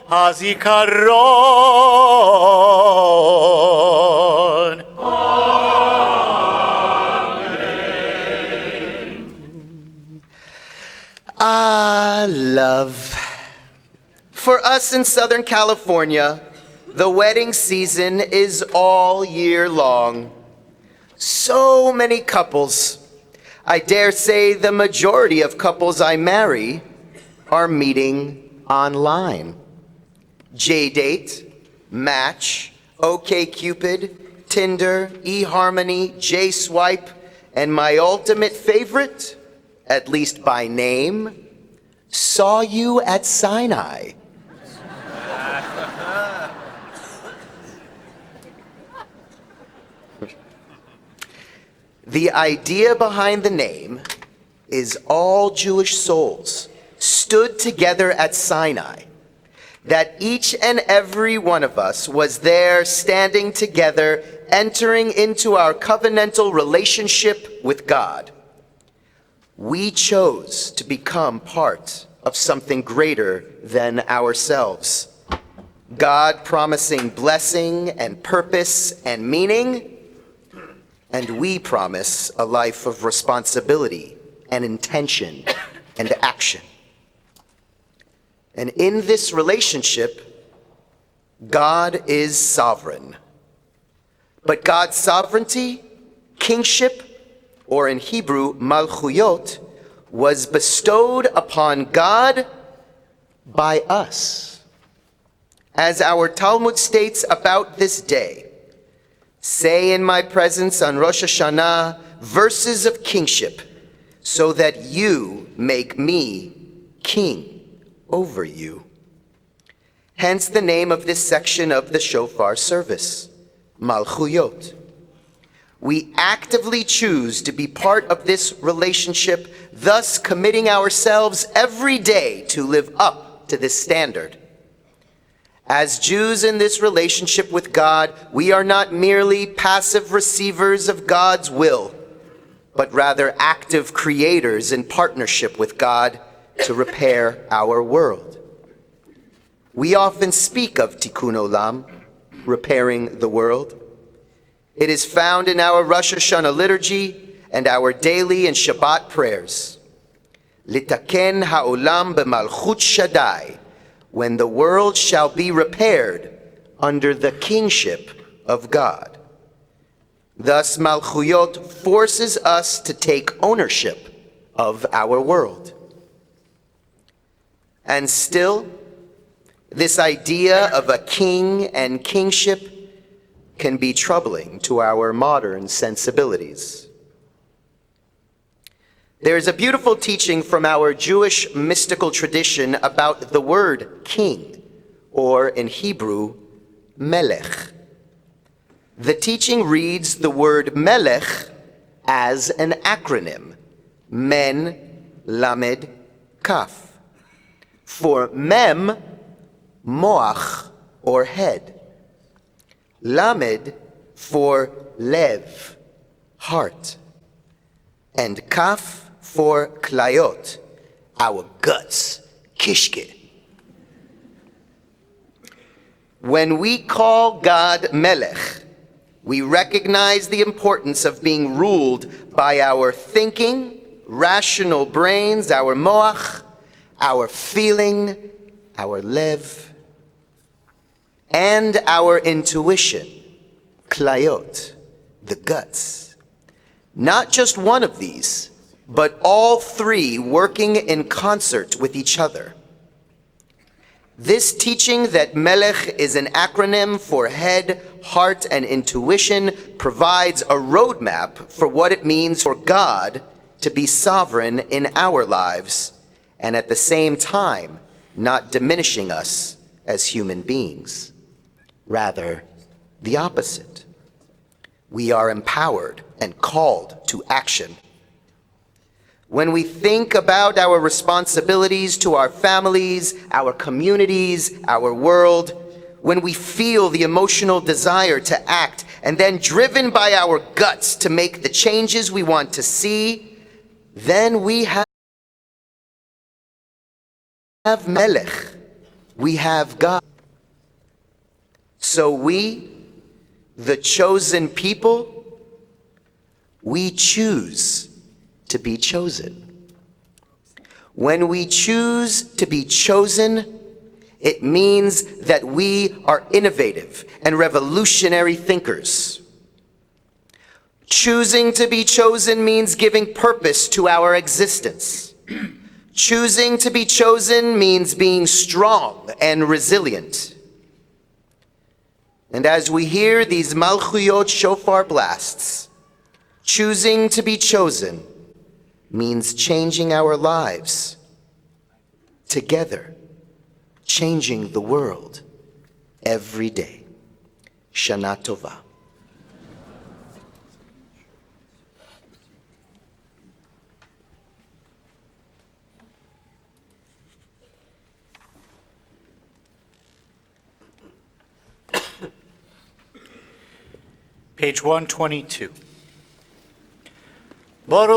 hazikaron. Ah, love. For us in Southern California, the wedding season is all year long. So many couples. I dare say the majority of couples I marry are meeting online. JDate, Match, OkCupid, Tinder, eHarmony, JSwipe, and my ultimate favorite, at least by name, Saw You at Sinai. The idea behind the name is all Jewish souls stood together at Sinai, that each and every one of us was there standing together, entering into our covenantal relationship with God. We chose to become part of something greater than ourselves. God promising blessing and purpose and meaning, and we promise a life of responsibility and intention and action. And in this relationship, God is sovereign. But God's sovereignty, kingship, or in Hebrew, malchuyot, was bestowed upon God by us. As our Talmud states about this day, say in my presence on Rosh Hashanah verses of kingship, so that you make me king over you. Hence the name of this section of the shofar service, Malchuyot. We actively choose to be part of this relationship, thus committing ourselves every day to live up to this standard. As Jews in this relationship with God, we are not merely passive receivers of God's will, but rather active creators in partnership with God to repair our world. We often speak of Tikkun Olam, repairing the world. It is found in our Rosh Hashanah liturgy and our daily and Shabbat prayers. Litaken ha'olam b'malchut Shaddai, when the world shall be repaired under the kingship of God. Thus, Malchuyot forces us to take ownership of our world. And still, this idea of a king and kingship can be troubling to our modern sensibilities. There is a beautiful teaching from our Jewish mystical tradition about the word king, or in Hebrew, melech. The teaching reads the word melech as an acronym, men, lamed, kaf. For mem, moach, or head. Lamed, for lev, heart. And kaf, for klayot, our guts, kishke. When we call God Melech, we recognize the importance of being ruled by our thinking, rational brains, our moach, our feeling, our lev, and our intuition, klayot, the guts. Not just one of these, but all three working in concert with each other. This teaching that Melech is an acronym for head, heart, and intuition provides a roadmap for what it means for God to be sovereign in our lives, and at the same time, not diminishing us as human beings. Rather, the opposite. We are empowered and called to action. When we think about our responsibilities to our families, our communities, our world, when we feel the emotional desire to act, and then driven by our guts to make the changes we want to see, then we have Melech, We have God. So we, the chosen people, we choose to be chosen. When we choose to be chosen, it means that we are innovative and revolutionary thinkers. Choosing to be chosen means giving purpose to our existence. Choosing to be chosen means being strong and resilient. And as we hear these Malchuyot shofar blasts, choosing to be chosen means changing our lives together, changing the world every day. Shana Tova. Page 122. Baruch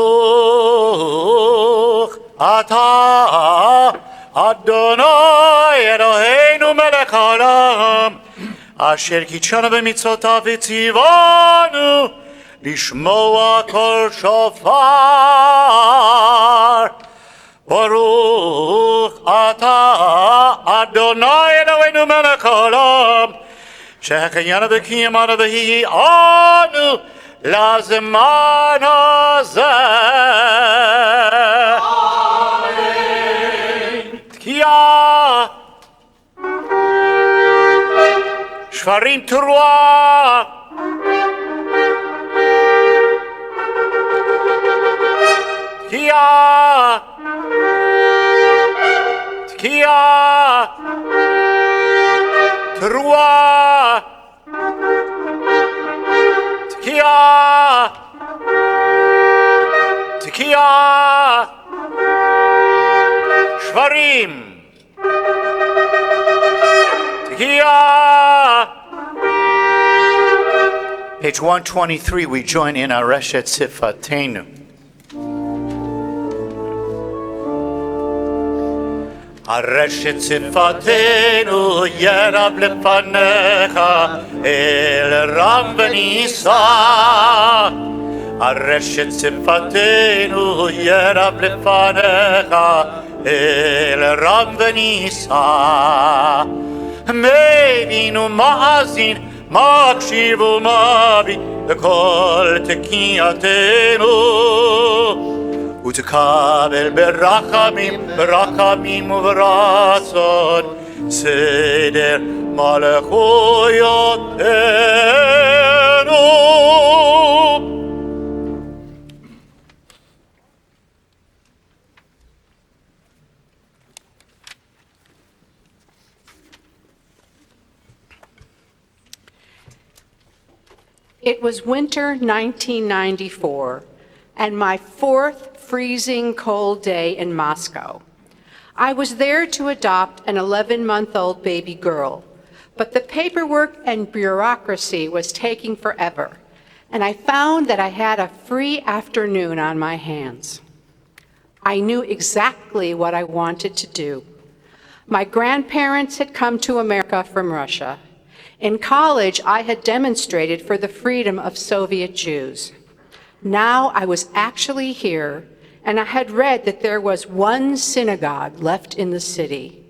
atah Adonai Eloheinu melech haolam asher kitshanu b'mitzvotav v'tzivanu lishmoa kol shofar. Baruch atah Adonai Eloheinu melech haolam שהחיינו וקיימנו והגיענו לזמן הזה. אמן. תקיעה, שברים תרועה, תקיעה, תקיעה, תרועה, תקיעה, תקיעה, שברים, תקיעה. Page 123, we join in Areshet Sifatenu. הרשת שפתנו ירב לפניך אל רם ונישא. הרשת שפתנו ירב לפניך אל רם ונישא. מבין ומאזין מקשיב ומביט לכל תקייתנו ותקבל ברחמים, ברחמים וברצון סדר מלכויותינו. It was winter 1994, and my fourth freezing cold day in Moscow. I was there to adopt an 11-month-old baby girl, but the paperwork and bureaucracy was taking forever, and I found that I had a free afternoon on my hands. I knew exactly what I wanted to do. My grandparents had come to America from Russia. In college, I had demonstrated for the freedom of Soviet Jews. Now I was actually here, and I had read that there was one synagogue left in the city.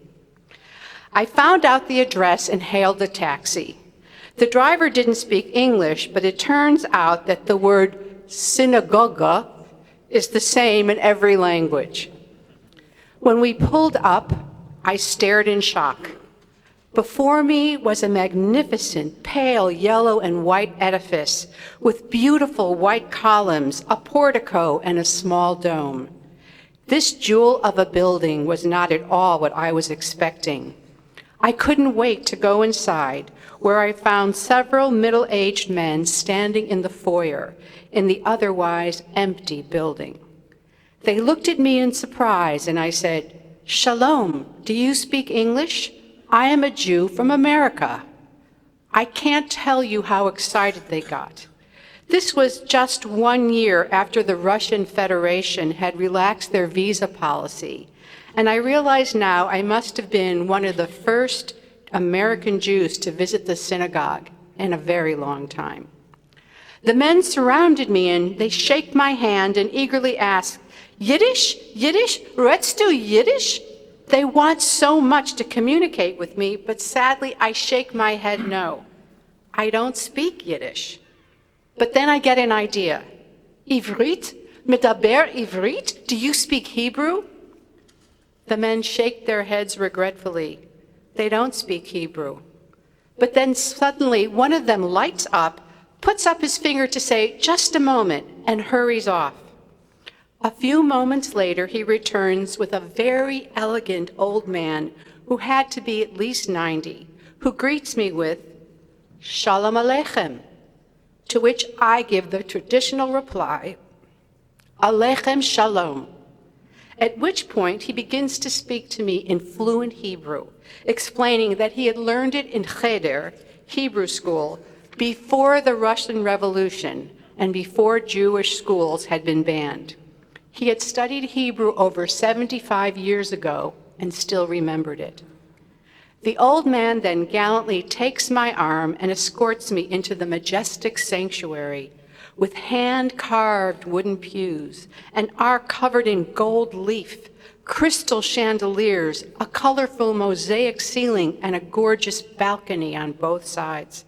I found out the address and hailed a taxi. The driver didn't speak English, but it turns out that the word synagoga is the same in every language. When we pulled up, I stared in shock. Before me was a magnificent pale yellow and white edifice with beautiful white columns, a portico, and a small dome. This jewel of a building was not at all what I was expecting. I couldn't wait to go inside, where I found several middle-aged men standing in the foyer in the otherwise empty building. They looked at me in surprise, and I said, "Shalom, do you speak English? I am a Jew from America." I can't tell you how excited they got. This was just 1 year after the Russian Federation had relaxed their visa policy, And I realize now I must have been one of the first American Jews to visit the synagogue in a very long time. The men surrounded me and they shake my hand and eagerly ask, Yiddish? Yiddish? Redst du Yiddish? They want so much to communicate with me, but sadly I shake my head no. I don't speak Yiddish. But then I get an idea. Ivrit? Medaber Ivrit? Do you speak Hebrew? The men shake their heads regretfully. They don't speak Hebrew. But then suddenly one of them lights up, puts up his finger to say, just a moment, and hurries off. A few moments later, he returns with a very elegant old man who had to be at least 90, who greets me with, Shalom Aleichem, to which I give the traditional reply, Aleichem Shalom, at which point he begins to speak to me in fluent Hebrew, explaining that he had learned it in Cheder, Hebrew school, before the Russian Revolution and before Jewish schools had been banned. He had studied Hebrew over 75 years ago and still remembered it. The old man then gallantly takes my arm and escorts me into the majestic sanctuary with hand-carved wooden pews, an ark covered in gold leaf, crystal chandeliers, a colorful mosaic ceiling, and a gorgeous balcony on both sides.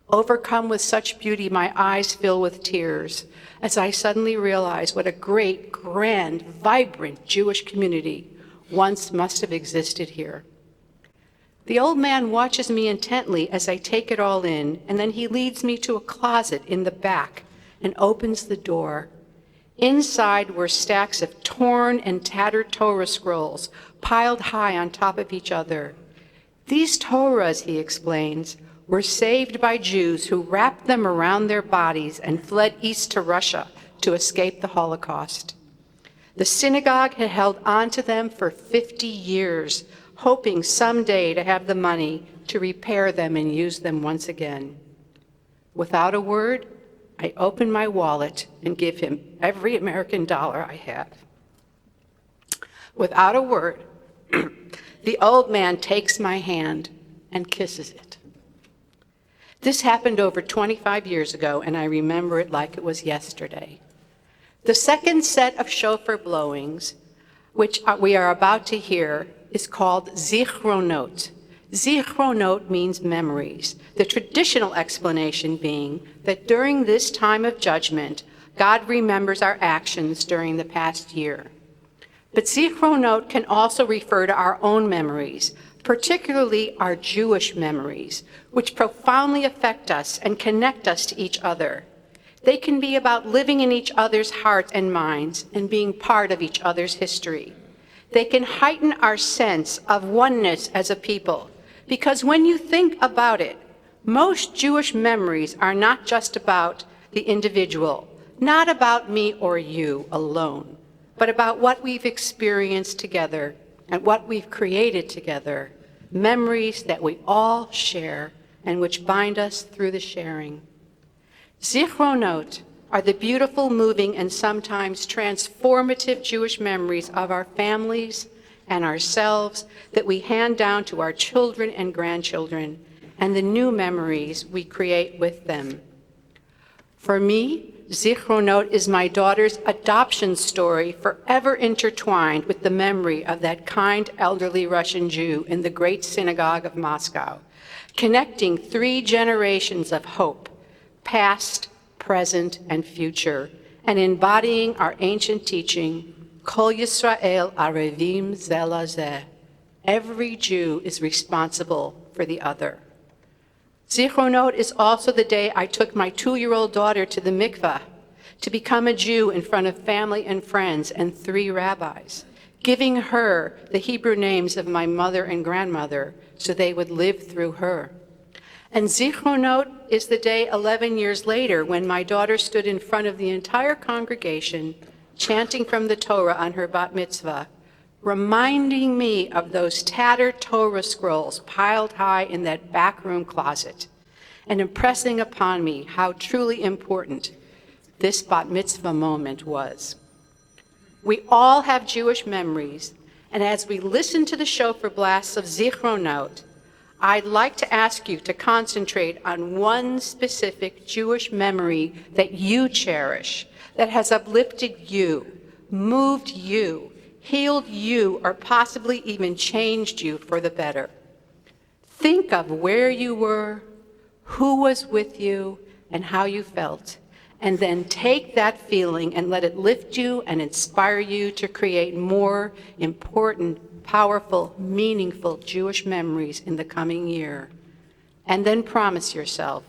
Overcome with such beauty, my eyes fill with tears as I suddenly realize what a great, grand, vibrant Jewish community once must have existed here. The old man watches me intently as I take it all in, and then he leads me to a closet in the back and opens the door. Inside were stacks of torn and tattered Torah scrolls piled high on top of each other. These Torahs, he explains, were saved by Jews who wrapped them around their bodies and fled east to Russia to escape the Holocaust. The synagogue had held on to them for 50 years, hoping someday to have the money to repair them and use them once again. Without a word, I open my wallet and give him every American dollar I have. Without a word, the old man takes my hand and kisses it. This happened over 25 years ago, and I remember it like it was yesterday. The second set of shofar blowings, which we are about to hear, is called Zichronot. Zichronot means memories, the traditional explanation being that during this time of judgment, God remembers our actions during the past year. But Zichronot can also refer to our own memories, particularly our Jewish memories, which profoundly affect us and connect us to each other. They can be about living in each other's hearts and minds and being part of each other's history. They can heighten our sense of oneness as a people, because when you think about it, most Jewish memories are not just about the individual, not about me or you alone, but about what we've experienced together and what we've created together, memories that we all share and which bind us through the sharing. Zichronot are the beautiful, moving, and sometimes transformative Jewish memories of our families and ourselves that we hand down to our children and grandchildren, and the new memories we create with them. For me, Zichronot is my daughter's adoption story, forever intertwined with the memory of that kind elderly Russian Jew in the great synagogue of Moscow, connecting 3 generations of hope, past, present, and future, and embodying our ancient teaching, Kol Yisrael Arevim Ze LaZeh. Every Jew is responsible for the other. Zichronot is also the day I took my 2-year-old daughter to the mikveh to become a Jew in front of family and friends and 3 rabbis, giving her the Hebrew names of my mother and grandmother so they would live through her. And Zichronot is the day 11 years later when my daughter stood in front of the entire congregation chanting from the Torah on her bat mitzvah, reminding me of those tattered Torah scrolls piled high in that backroom closet, and impressing upon me how truly important this bat mitzvah moment was. We all have Jewish memories, And as we listen to the shofar blasts of Zichronot, I'd like to ask you to concentrate on one specific Jewish memory that you cherish, that has uplifted you, moved you, healed you, or possibly even changed you for the better. Think of where you were, who was with you, and how you felt, and then take that feeling and let it lift you and inspire you to create more important, powerful, meaningful Jewish memories in the coming year. And then promise yourself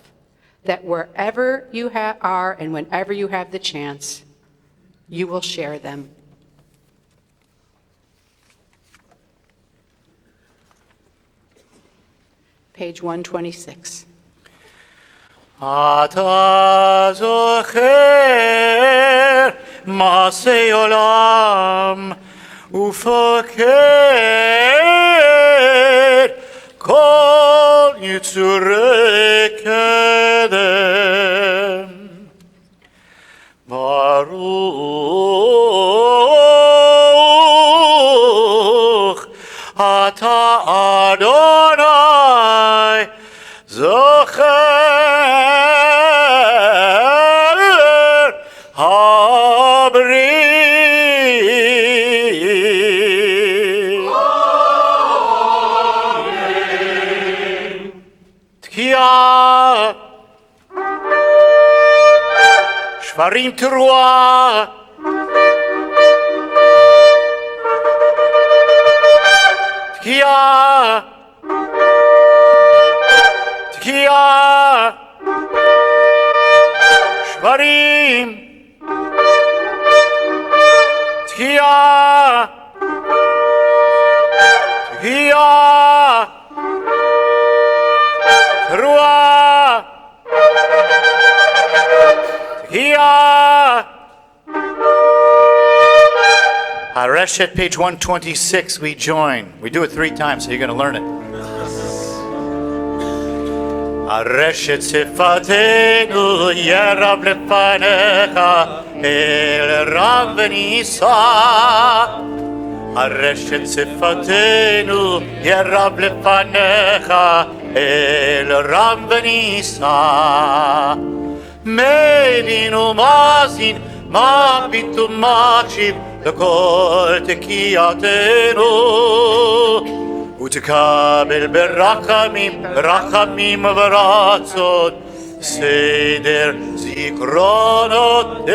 that wherever you are and whenever you have the chance, you will share them. Page 126. אתה זוכר מעשי עולם ופוקד כל יצורי קדם. ברוך אתה אדוני זוכר הבריאים. תקיעה שברים תרועה תקיעה תקיעה שברים תקיעה תקיעה תרועה תקיעה. Hareshet, page 126, we join. We do it 3 times, so you're going to learn it. Hareshet sifatenu yerab lefanecha el ram v'nisa. Hareshet sifatenu yerab lefanecha el ram v'nisa. Me'lin u'mazin ma'bit u'makshiv לכל תקיעתנו ותקבל ברחמים, ברחמים וברצון סדר זיכרונותינו.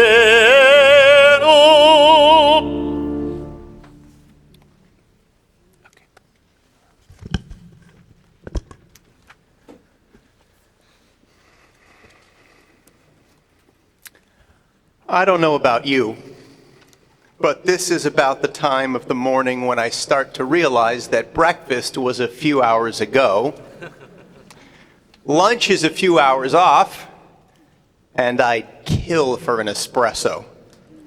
I don't know about you, but this is about the time of the morning when I start to realize that breakfast was a few hours ago, lunch is a few hours off, and I'd kill for an espresso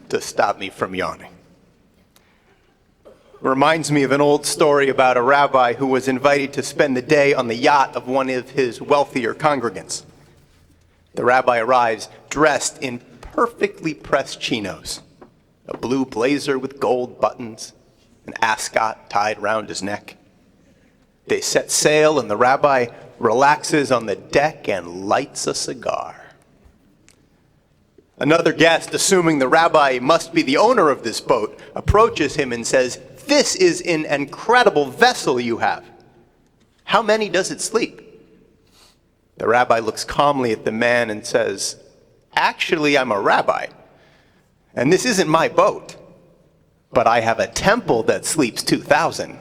to stop me from yawning. Reminds me of an old story about a rabbi who was invited to spend the day on the yacht of one of his wealthier congregants. The rabbi arrives dressed in perfectly pressed chinos, a blue blazer with gold buttons, an ascot tied round his neck. They set sail, and the rabbi relaxes on the deck and lights a cigar. Another guest, assuming the rabbi must be the owner of this boat, approaches him and says, "This is an incredible vessel you have. How many does it sleep?" The rabbi looks calmly at the man and says, "Actually, I'm a rabbi. And this isn't my boat, but I have a temple that sleeps 2,000.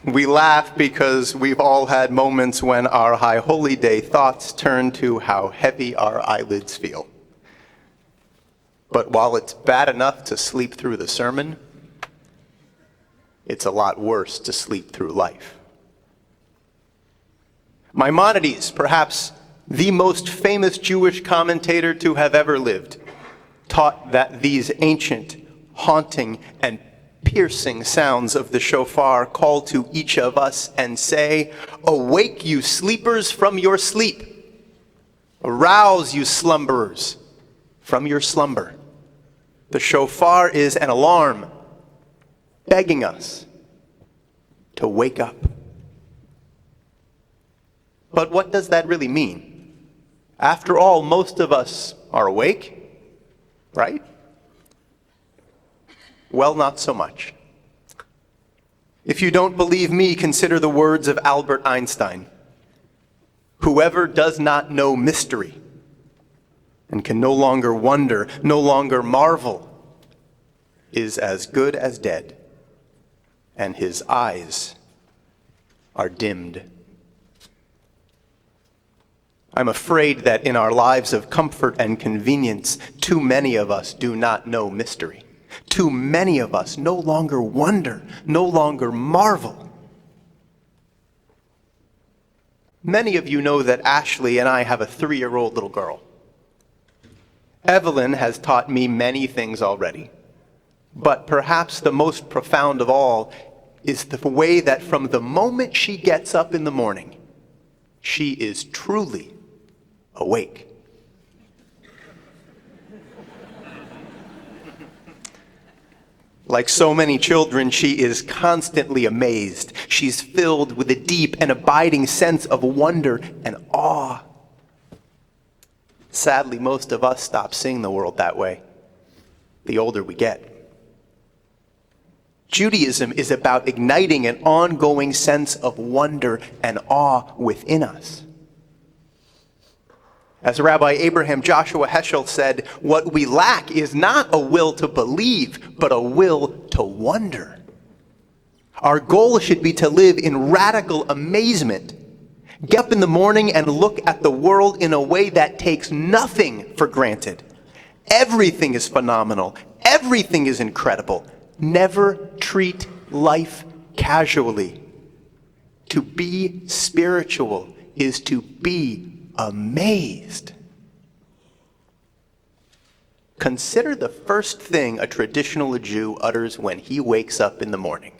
We laugh because we've all had moments when our High Holy Day thoughts turn to how heavy our eyelids feel. But while it's bad enough to sleep through the sermon, it's a lot worse to sleep through life. Maimonides, perhaps the most famous Jewish commentator to have ever lived, taught that these ancient, haunting, and piercing sounds of the shofar call to each of us and say, "Awake, you sleepers, from your sleep. Arouse, you slumberers, from your slumber. The shofar is an alarm, begging us to wake up. But what does that really mean? After all, most of us are awake, right? Well, not so much. If you don't believe me, consider the words of Albert Einstein. Whoever does not know mystery and can no longer wonder, no longer marvel, is as good as dead, and his eyes are dimmed. I'm afraid that in our lives of comfort and convenience, too many of us do not know mystery. Too many of us no longer wonder, no longer marvel. Many of you know that Ashley and I have a 3-year-old little girl. Evelyn has taught me many things already, but perhaps the most profound of all is the way that from the moment she gets up in the morning, she is truly awake. Like so many children, she is constantly amazed. She's filled with a deep and abiding sense of wonder and awe. Sadly, most of us stop seeing the world that way the older we get. Judaism is about igniting an ongoing sense of wonder and awe within us. As Rabbi Abraham Joshua Heschel said, what we lack is not a will to believe, but a will to wonder. Our goal should be to live in radical amazement. Get up in the morning and look at the world in a way that takes nothing for granted. Everything is phenomenal. Everything is incredible. Never treat life casually. To be spiritual is to be amazed. Consider the first thing a traditional Jew utters when he wakes up in the morning.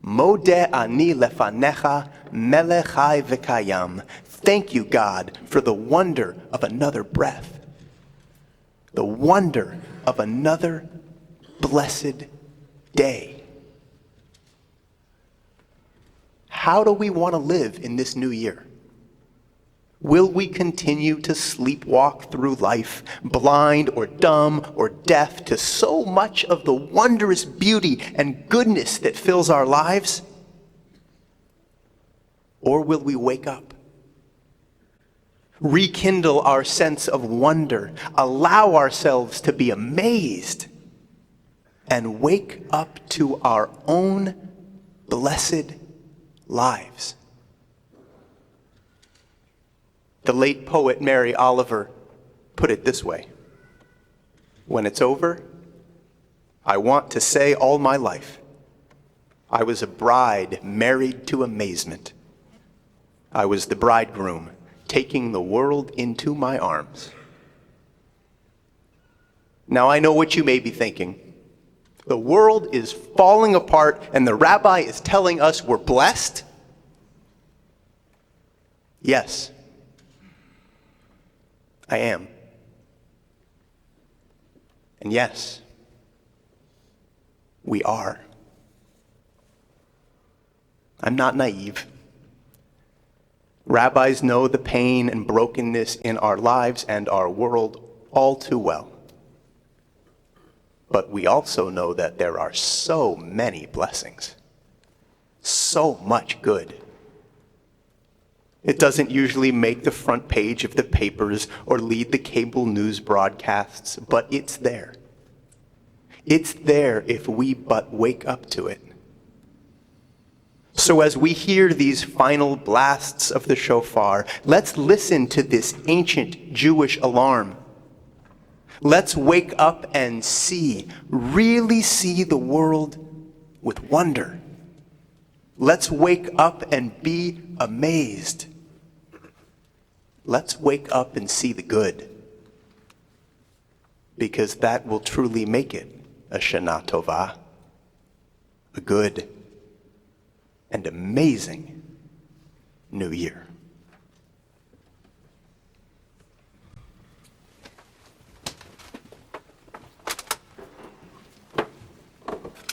Modeh ani lefanecha melech chai v'kayam. Thank you, God, for the wonder of another breath. The wonder of another blessed day. How do we want to live in this new year? Will we continue to sleepwalk through life, blind or dumb or deaf to so much of the wondrous beauty and goodness that fills our lives? Or will we wake up? Rekindle our sense of wonder, allow ourselves to be amazed, and wake up to our own blessed lives. The late poet Mary Oliver put it this way: when it's over, I want to say all my life, I was a bride married to amazement. I was the bridegroom taking the world into my arms. Now I know what you may be thinking. The world is falling apart and the rabbi is telling us we're blessed? Yes, I am. And yes, we are. I'm not naive. Rabbis know the pain and brokenness in our lives and our world all too well. But we also know that there are so many blessings, so much good. It doesn't usually make the front page of the papers or lead the cable news broadcasts, but it's there. It's there if we but wake up to it. So as we hear these final blasts of the shofar, let's listen to this ancient Jewish alarm. Let's wake up and see, really see the world with wonder. Let's wake up and be amazed. Let's wake up and see the good, because that will truly make it a Shana Tova, a good and amazing new year.